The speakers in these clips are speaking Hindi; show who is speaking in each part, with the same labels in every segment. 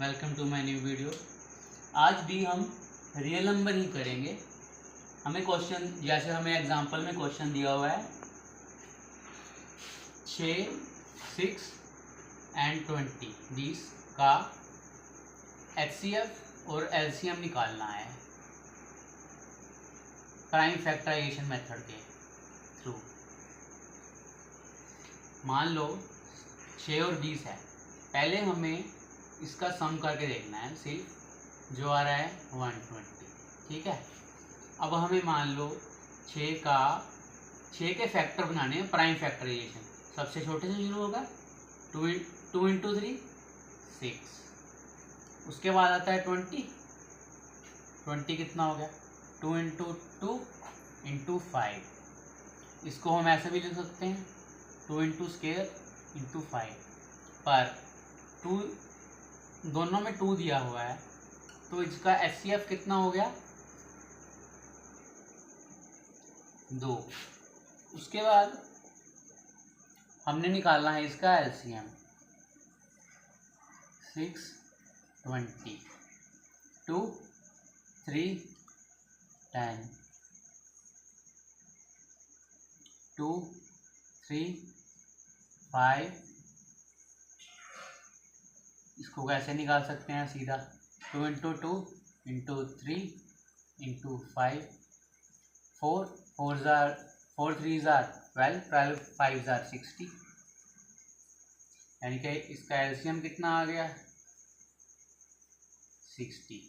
Speaker 1: Welcome to my new video. आज भी हम रियल नंबर ही करेंगे। हमें क्वेश्चन, जैसे हमें एग्जांपल में क्वेश्चन दिया हुआ है 6, 6 एंड 20 20 का HCF और LCM निकालना है प्राइम फैक्टराइजेशन मेथड के थ्रू। मान लो 6 और 20 है, पहले हमें इसका सम करके देखना है, सिर्फ जो आ रहा है 120। ठीक है, अब हमें मान लो 6 के फैक्टर बनाने हैं प्राइम फैक्टराइजेशन। सबसे छोटे से शुरू होगा 2 इंटू 3 6, उसके बाद आता है 20 कितना हो गया 2 इंटू 2 इंटू 5। इसको हम ऐसे भी लिख सकते हैं 2 इंटू स्केयर इंटू 5, पर 2 दोनों में 2 दिया हुआ है तो इसका HCF कितना हो गया 2। उसके बाद हमने निकालना है इसका LCM 6 20 2 3 10 2 3 5। इसको कैसे निकाल सकते हैं सीधा 2 इंटू 2 इंटू 3 इंटू 5, 4 3 12 12 5 60, यानी कि इसका LCM कितना आ गया 60।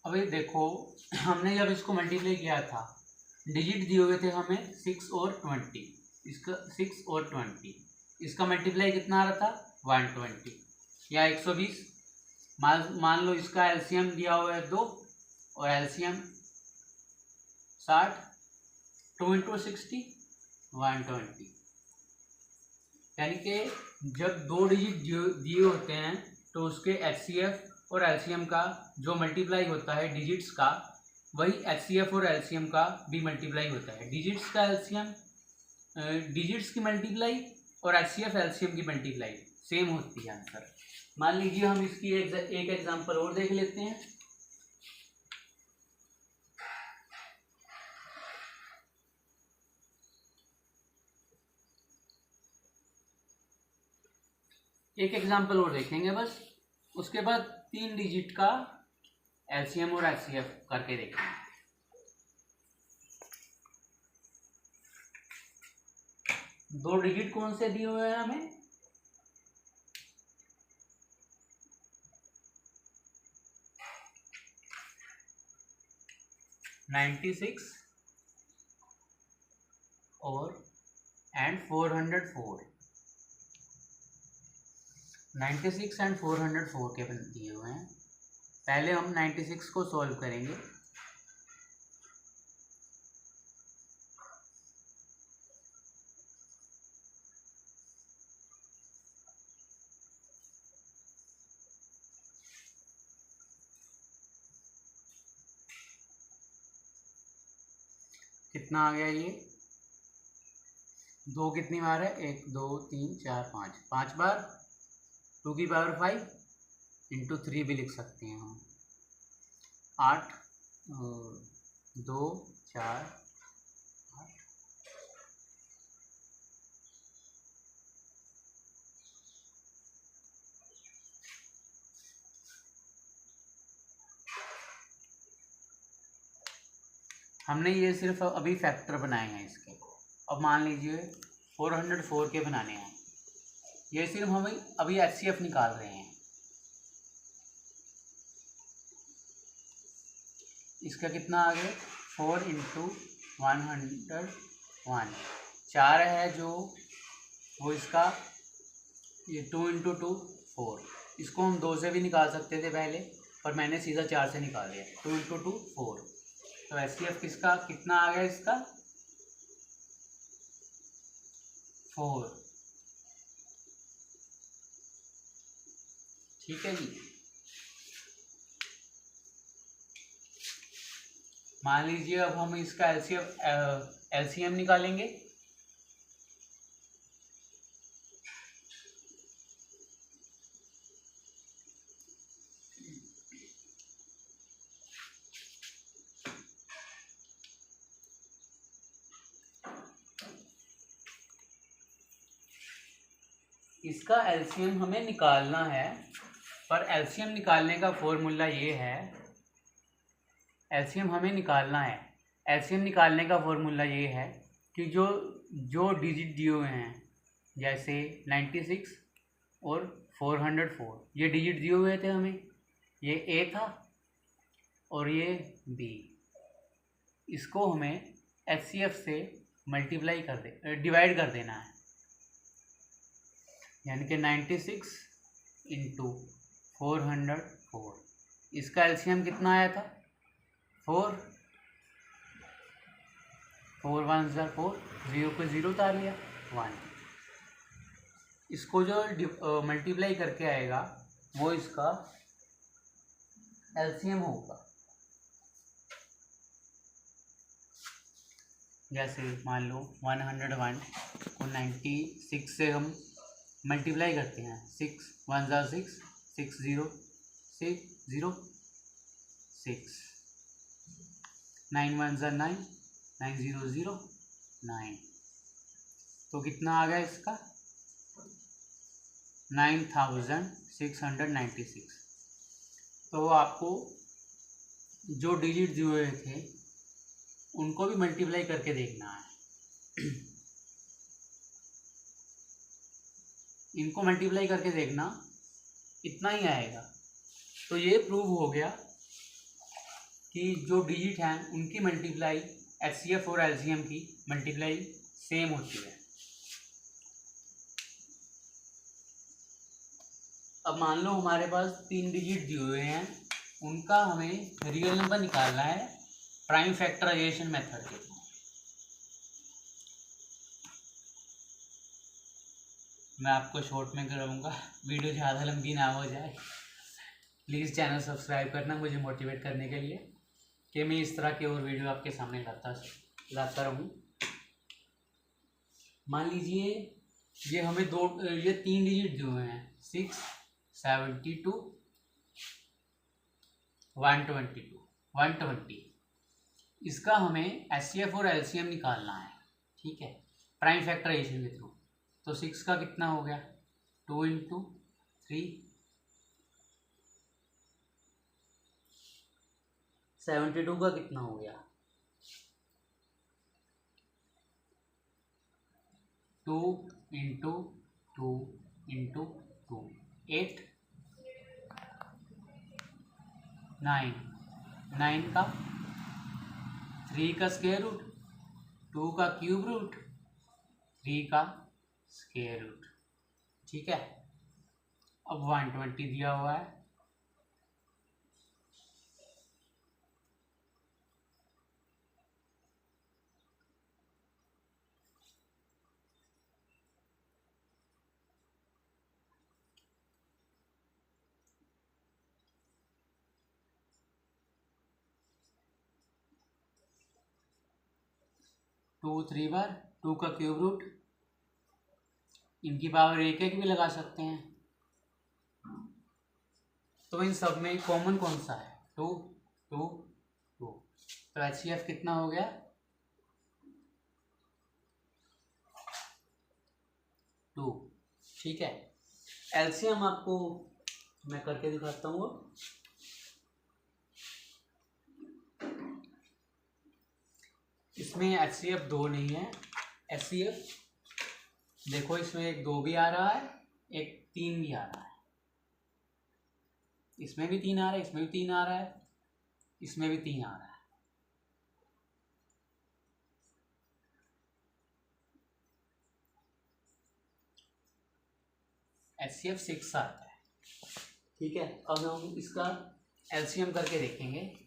Speaker 1: अभी देखो, हमने जब इसको मल्टीप्लाई किया था डिजिट दिए हुए थे हमें 6 और 20, इसका 6 और 20, इसका मल्टीप्लाई कितना आ रहा था 120 या 120। मान लो इसका LCM दिया हुआ है 2 और LCM 60, 2 इंटू 60 120, यानी कि जब 2 डिजिट दिए होते हैं तो उसके HCF और LCM का जो मल्टीप्लाई होता है डिजिट्स का, वही HCF और LCM का भी मल्टीप्लाई होता है। डिजिट्स का LCM डिजिट्स की मल्टीप्लाई और HCF LCM की मल्टीप्लाई सेम होती है आंसर। मान लीजिए हम इसकी एक एग्जांपल और देख लेते हैं। एक एग्जांपल और देखेंगे बस, उसके बाद 3 डिजिट का LCM और HCF करके देखेंगे। दो डिजिट कौन से दिए हुए हैं हमें 96 और 404। 96 एंड 404 के दिए हुए हैं। पहले हम 96 को सॉल्व करेंगे। कितना आ गया ये 2 कितनी बार है 1 2 3 4 5, 5 बार 2 की पावर 5 इंटू 3 भी लिख सकते हैं हम 8 2 4 8। हमने ये सिर्फ अभी फैक्टर बनाए हैं इसके। अब मान लीजिए 404 के बनाने हैं, ये सिर्फ हम अभी HCF निकाल रहे हैं। इसका कितना आ गया 4 इंटू 101, 4 है जो वो इसका, ये 2 इंटू 2 4। इसको हम 2 से भी निकाल सकते थे पहले, पर मैंने सीधा 4 से निकाल दिया 2 इंटू 2 4। तो HCF किसका कितना आ गया इसका 4। ठीक है जी। मान लीजिए अब हम इसका LCM निकालेंगे। इसका एलसीएम हमें निकालना है, पर एलसीएम निकालने का फॉर्मूला ये है, एलसीएम हमें निकालना है, एलसीएम निकालने का फॉर्मूला ये है कि जो जो डिजिट दिए हुए हैं, जैसे 96 और 404, ये डिजिट दिए हुए थे हमें, ये ए था और ये बी, इसको हमें HCF से मल्टीप्लाई कर दे, डिवाइड कर देना है, यानी कि 96 इंटू 404, इसका एलसीएम कितना आया था 4, 4 1 4, 0 को 0 उतार लिया 1, इसको जो मल्टीप्लाई करके आएगा वो इसका एलसीएम होगा। जैसे मान लो 101 को 96 से हम मल्टीप्लाई करते हैं, 6 1 6, 6 0 6 0 6, 9 1 9, 9 0 0 9, तो कितना आ गया इसका 9696। तो आपको जो डिजिट दिए हुए थे उनको भी मल्टीप्लाई करके देखना है, इनको मल्टीप्लाई करके देखना, इतना ही आएगा। तो ये प्रूव हो गया कि जो डिजिट हैं उनकी मल्टीप्लाई HCF और LCM की मल्टीप्लाई सेम होती है। अब मान लो हमारे पास 3 डिजिट दिए हुए हैं, उनका हमें रियल नंबर निकालना है प्राइम फैक्टराइजेशन मेथड के थ्रू। मैं आपको शॉर्ट में कराऊंगा, वीडियो ज़्यादा लंबी ना हो जाए। प्लीज़ चैनल सब्सक्राइब करना मुझे मोटिवेट करने के लिए कि मैं इस तरह के और वीडियो आपके सामने लाता रहूँ। मान लीजिए ये हमें ये 3 डिजिट दिए हुए हैं, 6 72 120, इसका हमें HCF और LCM निकालना है, ठीक है, प्राइम फैक्टराइजेशन के थ्रू। तो 6 का कितना हो गया 2 इंटू 3, 72 का कितना हो गया 2 इंटू 2 इंटू 2, 8, 9 का 3 का स्क्वायर रूट, 2 का क्यूब रूट, 3 का स्क्वायर रूट, ठीक है। अब 120 दिया हुआ है, टू 3 बार 2 का क्यूब रूट, इनकी पावर 1 भी लगा सकते हैं। तो इन सब में कॉमन कौन सा है 2 2 2, तो HCF कितना हो गया 2, ठीक है। LCM आपको मैं करके दिखाता हूँ। इसमें HCF 2 नहीं है, HCF देखो इसमें एक 2 भी आ रहा है, एक 3 भी आ रहा है, इसमें भी 3 आ रहा है, इसमें भी 3 आ रहा है, इसमें भी 3 आ रहा है। HCF 6 आता है, ठीक है। अब हम इसका LCM करके देखेंगे।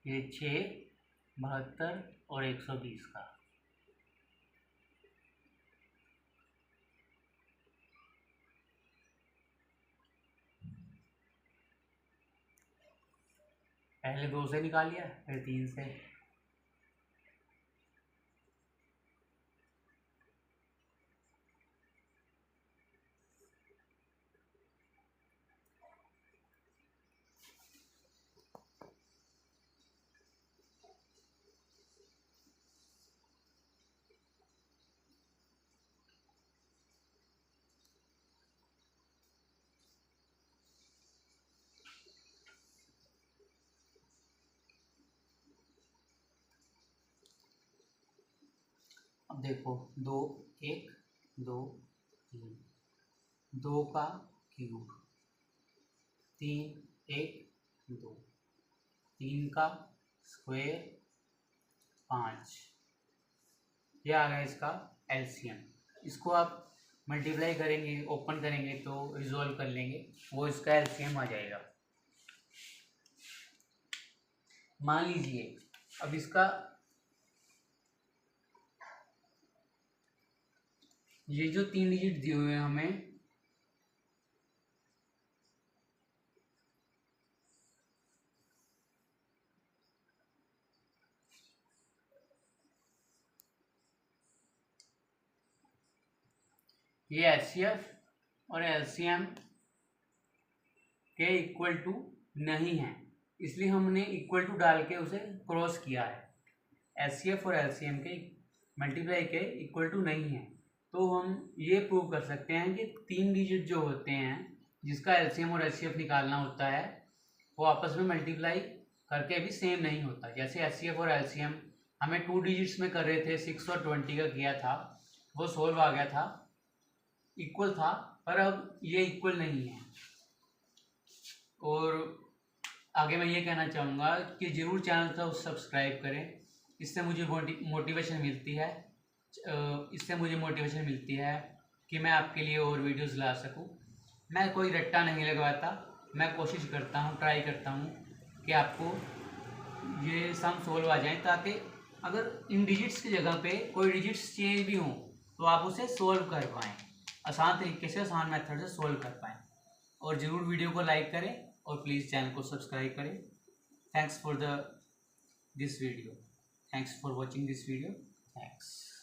Speaker 1: ये 6 72 और 120 का, पहले 2 से निकालिया फिर 3 से, अब देखो 2 1 2 3, 2 का क्यूब, 3 1 2, 3 का स्क्वायर 5, ये आ गया इसका एलसीएम। इसको आप मल्टीप्लाई करेंगे, ओपन करेंगे तो रिजॉल्व कर लेंगे, वो इसका एलसीएम आ जाएगा। मान लीजिए अब इसका ये जो 3 डिजिट दिए हुए हैं हमें, ये एचसीएफ और एलसीएम के इक्वल टू नहीं है, इसलिए हमने इक्वल टू डाल के उसे क्रॉस किया है। एचसीएफ और एलसीएम के मल्टीप्लाई के इक्वल टू नहीं है, तो हम ये प्रूव कर सकते हैं कि 3 डिजिट जो होते हैं जिसका एलसीएम और एचसीएफ निकालना होता है, वो आपस में मल्टीप्लाई करके भी सेम नहीं होता। जैसे एचसीएफ और एलसीएम हमें 2 डिजिट्स में कर रहे थे, 6 और 20 का किया था, वो सोल्व आ गया था, इक्वल था, पर अब ये इक्वल नहीं है। और आगे मैं ये कहना चाहूँगा कि ज़रूर चैनल को सब्सक्राइब करें, इससे मुझे मोटिवेशन मिलती है, कि मैं आपके लिए और वीडियोस ला सकूं। मैं कोई रट्टा नहीं लगवाता, मैं कोशिश करता हूं, ट्राई करता हूं कि आपको ये सम सोल्व आ जाए, ताकि अगर इन डिजिट्स की जगह पे कोई डिजिट्स चेंज भी हों तो आप उसे सोल्व कर पाएँ, आसान तरीके से, आसान मेथड से सोल्व कर पाएँ। और ज़रूर वीडियो को लाइक करें और प्लीज़ चैनल को सब्सक्राइब करें। Thanks for this video, thanks for watching this video, thanks.